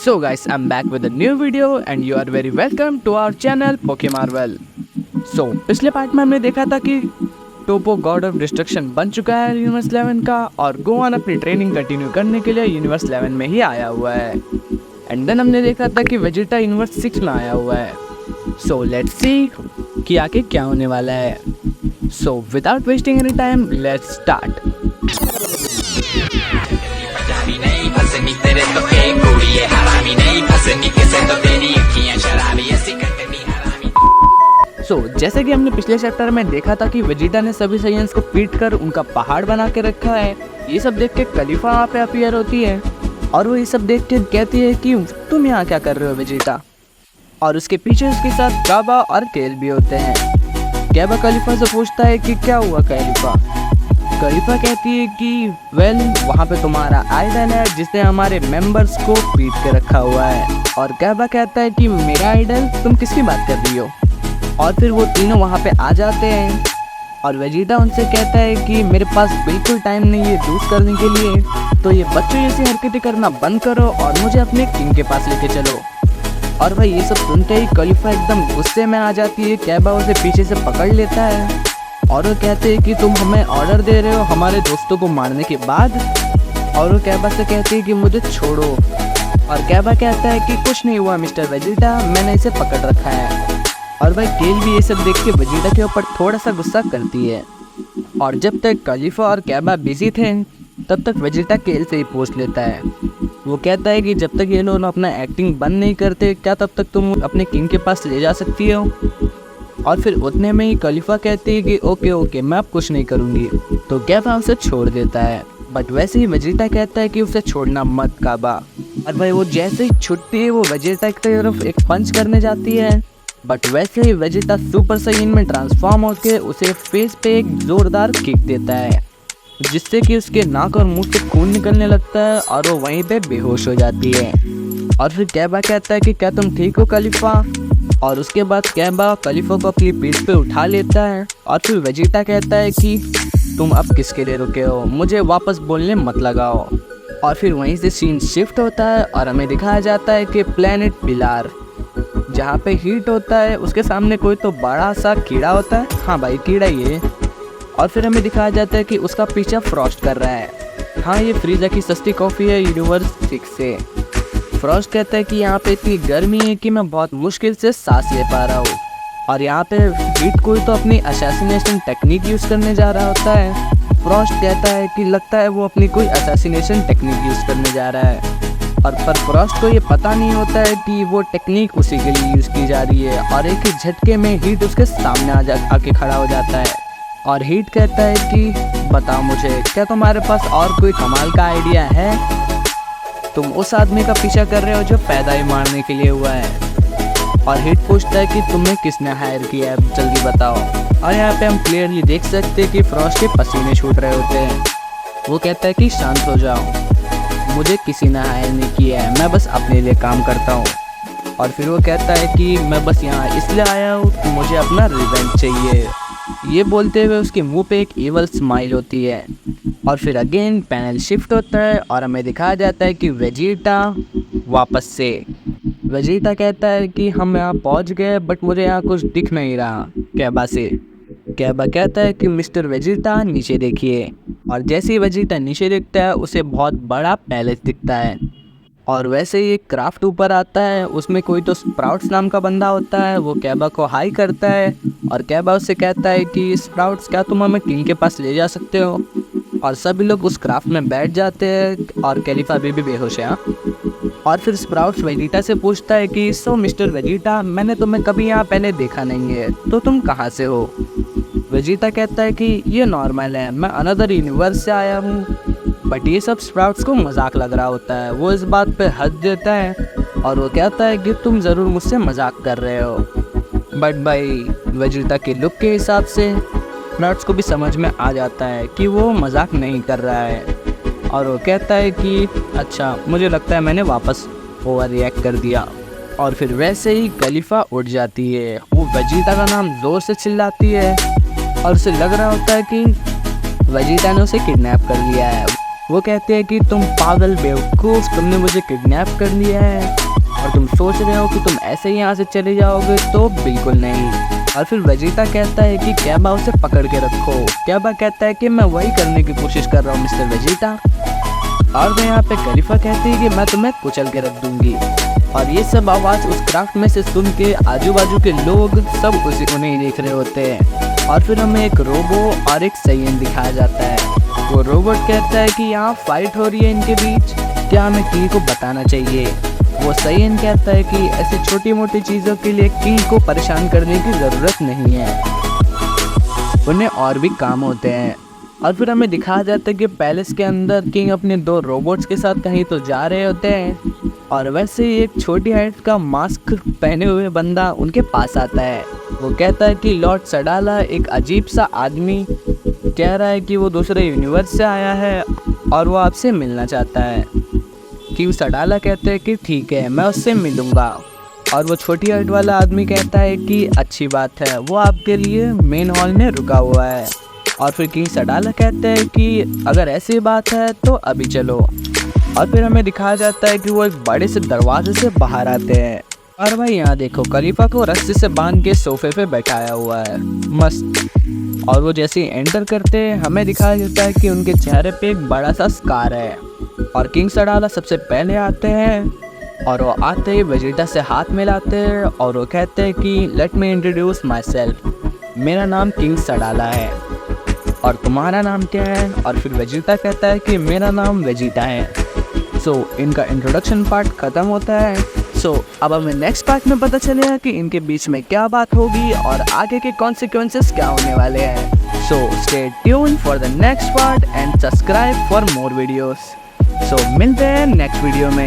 So guys, I'm back with a new video and you are very welcome to our channel Pokemarvel. So पिछले part में हमने देखा था कि टोपो God of destruction बन चुका है यूनिवर्स 11 का और गोवान अपनी ट्रेनिंग कंटिन्यू करने के लिए यूनिवर्स 11 में ही आया हुआ है। एंड देन हमने देखा था कि वेजिटा यूनिवर्स 6 में आया हुआ है। सो लेट्स सी कि आगे क्या होने वाला है। So without wasting any time let's start. जैसे कि हमने पिछले चैप्टर में देखा था कि वेजिटा ने सभी साइयंस को पीट कर उनका पहाड़ बना के रखा है। ये सब देख के खलीफा वहाँ पे अपीयर होती है और वो ये सब देख के कहती है कि तुम यहाँ क्या कर रहे हो वेजिटा। और उसके पीछे उसके साथ काबा और केल भी होते हैं। काबा खलीफा से पूछता है कि क्या हुआ खलीफा। खलीफा कहती है कि वेल वहाँ पे तुम्हारा आइडल है जिसने हमारे मेंबर्स को पीट के रखा हुआ है। और काबा कहता है कि मेरा आइडल, तुम किसकी बात कर रही हो। और फिर वो तीनों वहाँ पे आ जाते हैं और वेजिटा उनसे कहता है कि मेरे पास बिल्कुल टाइम नहीं है लूज करने के लिए, तो ये बच्चों जैसी हरकतें करना बंद करो और मुझे अपने किंग के पास लेके चलो। और भाई ये सब सुनते ही खलीफा एकदम गुस्से में आ जाती है। काबा उसे पीछे से पकड़ लेता है और वो कहते हैं कि तुम हमें ऑर्डर दे रहे हो हमारे दोस्तों को मारने के बाद। और वो काबा से कहती है कि मुझे छोड़ो। और काबा कहता है कि कुछ नहीं हुआ मिस्टर वेजिटा, मैंने इसे पकड़ रखा है। और भाई केल भी ये सब देख के वेजिटा के ऊपर थोड़ा सा गुस्सा करती है। और जब तक खलीफा और काबा बिजी थे तब तक वेजिटा केल से ही पूछ लेता है। वो कहता है कि जब तक ये लोग अपना एक्टिंग बंद नहीं करते क्या तब तक तुम अपने किंग के पास ले जा सकती हो। और फिर उतने में ही खलीफा कहती है कि ओके मैं अब कुछ नहीं करूँगी। तो काबा उसे छोड़ देता है। बट वैसे ही वेजिटा कहता है कि उसे छोड़ना मत काबा। और भाई वो जैसे ही छुट्टी है वो वेजिटा की तरफ एक पंच करने जाती है। बट वैसे ही वेजिटा सुपर साइयन में ट्रांसफॉर्म होकर उसे फेस पे एक जोरदार किक देता है जिससे कि उसके नाक और मुंह से खून निकलने लगता है और वो वहीं पे बेहोश हो जाती है। और फिर काबा कहता है कि क्या तुम ठीक हो खलीफा। और उसके बाद काबा खलीफा को अपनी पीठ पे उठा लेता है। और फिर वेजिटा कहता है कि तुम अब किसके लिए रुके हो, मुझे वापस बोलने मत लगाओ। और फिर वहीं से सीन शिफ्ट होता है और हमें दिखाया जाता है कि प्लेनेट पिलार जहाँ पे हीट होता है उसके सामने कोई तो बड़ा सा कीड़ा होता है। हाँ भाई कीड़ा ही है। और फिर हमें दिखाया जाता है कि उसका पीछा फ्रॉस्ट कर रहा है। हाँ ये फ्रीजा की सस्ती कॉफ़ी है यूनिवर्स 6 से। फ्रॉस्ट कहता है कि यहाँ पे इतनी गर्मी है कि मैं बहुत मुश्किल से सांस ले पा रहा हूँ। और यहाँ पे हीट कोई तो अपनी असैसिनेशन टेक्निक यूज़ करने जा रहा होता है। फ्रॉस्ट कहता है कि लगता है वो अपनी कोई असैसिनेशन टेक्निक यूज़ करने जा रहा है। और पर फ्रॉस्ट को ये पता नहीं होता है कि वो टेक्निक उसी के लिए यूज़ की जा रही है। और एक ही झटके में हीट उसके सामने आके खड़ा हो जाता है। और हीट कहता है कि बताओ मुझे, क्या तुम्हारे पास और कोई कमाल का आइडिया है। तुम उस आदमी का पीछा कर रहे हो जो पैदा ही मारने के लिए हुआ है। और हीट पूछता है कि तुम्हें किसने हायर किया है, जल्दी बताओ। और यहाँ पे हम क्लियरली देख सकते हैं कि फ्रॉस्ट के पसीने छूट रहे होते हैं। वो कहता है कि शांत हो जाओ, मुझे किसी ने हायर नहीं किया है, मैं बस अपने लिए काम करता हूँ। और फिर वो कहता है कि मैं बस यहाँ इसलिए आया हूँ कि मुझे अपना रिवेंज चाहिए। ये बोलते हुए उसके मुंह पे एक इवल स्माइल होती है। और फिर अगेन पैनल शिफ्ट होता है और हमें दिखाया जाता है कि वेजिटा वापस से। वेजिटा कहता है कि हम यहाँ पहुँच गए बट मुझे यहाँ कुछ दिख नहीं रहा काबा से। काबा कहता है कि मिस्टर वेजिटा नीचे देखिए। और जैसे ही वेजिटा नीचे देखता है उसे बहुत बड़ा पैलेस दिखता है। और वैसे ही एक क्राफ्ट ऊपर आता है, उसमें कोई तो स्प्राउट्स नाम का बंदा होता है। वो काबा को हाई करता है और काबा उससे कहता है कि स्प्राउट्स क्या तुम हमें किंग के पास ले जा सकते हो। और सभी लोग उस क्राफ्ट में बैठ जाते हैं और खलीफा भी बेहोश है। और फिर स्प्राउट्स वेजिटा से पूछता है कि सो मिस्टर वेजिटा, मैंने तुम्हें कभी यहाँ पहले देखा नहीं है, तो तुम कहाँ से हो। वेजिटा कहता है कि ये नॉर्मल है, मैं अनदर यूनिवर्स से आया हूँ। बट ये सब स्प्राउट्स को मजाक लग रहा होता है। वो इस बात पे हंस देता है और वो कहता है कि तुम ज़रूर मुझसे मजाक कर रहे हो। बट भाई वेजिटा के लुक के हिसाब से स्प्राउट्स को भी समझ में आ जाता है कि वो मजाक नहीं कर रहा है। और वो कहता है कि अच्छा, मुझे लगता है मैंने वापस ओवर रिएक्ट कर दिया। और फिर वैसे ही खलीफा उठ जाती है। वो वेजिटा का नाम ज़ोर से चिल्लाती है और उसे लग रहा होता है कि वेजिटा ने उसे किडनैप कर लिया है। वो कहते हैं कि तुम पागल बेवकूफ़, तुमने मुझे किडनैप कर लिया है और तुम सोच रहे हो कि तुम ऐसे ही यहाँ से चले जाओगे, तो बिल्कुल नहीं। और फिर वेजिटा कहता है कि कैबा उसे पकड़ के रखो। कैबा कहता है कि मैं वही करने की कोशिश कर रहा हूँ मिस्टर वेजिटा। और मैं यहाँ पे खलीफा कहती है कि मैं तुम्हें कुचल के रख दूंगी। और ये सब आवाज़ उस क्राफ्ट में से सुन के आजू बाजू के लोग सब उन्हें ही देख रहे होते हैं। और फिर हमें एक रोबो और एक साइयन दिखाया जाता है। वो रोबोट कहता है कि यहाँ फाइट हो रही है इनके बीच, क्या हमें की को बताना चाहिए। वो साइयन कहता है कि ऐसी छोटी मोटी चीज़ों के लिए की को परेशान करने की ज़रूरत नहीं है, उन्हें और भी काम होते हैं। और फिर हमें दिखाया जाता है कि पैलेस के अंदर किंग अपने 2 रोबोट्स के साथ कहीं तो जा रहे होते हैं। और वैसे ही एक छोटी हाइट का मास्क पहने हुए बंदा उनके पास आता है। वो कहता है कि लॉर्ड सडाला एक अजीब सा आदमी कह रहा है कि वो दूसरे यूनिवर्स से आया है और वो आपसे मिलना चाहता है। किंग सडाला कहते हैं कि ठीक है, मैं उससे मिलूँगा। और वो छोटी हाइट वाला आदमी कहता है कि अच्छी बात है, वो आपके लिए मेन हॉल में रुका हुआ है। और फिर किंग सडाला कहते हैं कि अगर ऐसी बात है तो अभी चलो। और फिर हमें दिखाया जाता है कि वो एक बड़े से दरवाजे से बाहर आते हैं। और भाई यहाँ देखो, खलीफा को रस्सी से बांध के सोफे पे बैठाया हुआ है, मस्त। और वो जैसे ही एंटर करते हैं हमें दिखाया जाता है कि उनके चेहरे पे एक बड़ा सा स्कार है। और किंग सडाला सबसे पहले आते हैं और वो आते ही वेजिटा से हाथ मिलाते हैं और वो कहते हैं कि let me introduce my self, मेरा नाम किंग सडाला है और तुम्हारा नाम क्या है। और फिर वेजिटा कहता है कि मेरा नाम वेजिटा है। इनका इंट्रोडक्शन पार्ट ख़त्म होता है। अब हमें नेक्स्ट पार्ट में पता चलेगा कि इनके बीच में क्या बात होगी और आगे के कॉन्सिक्वेंसेस क्या होने वाले हैं। Stay tune for the next part and subscribe for more videos. मिलते हैं नेक्स्ट वीडियो में।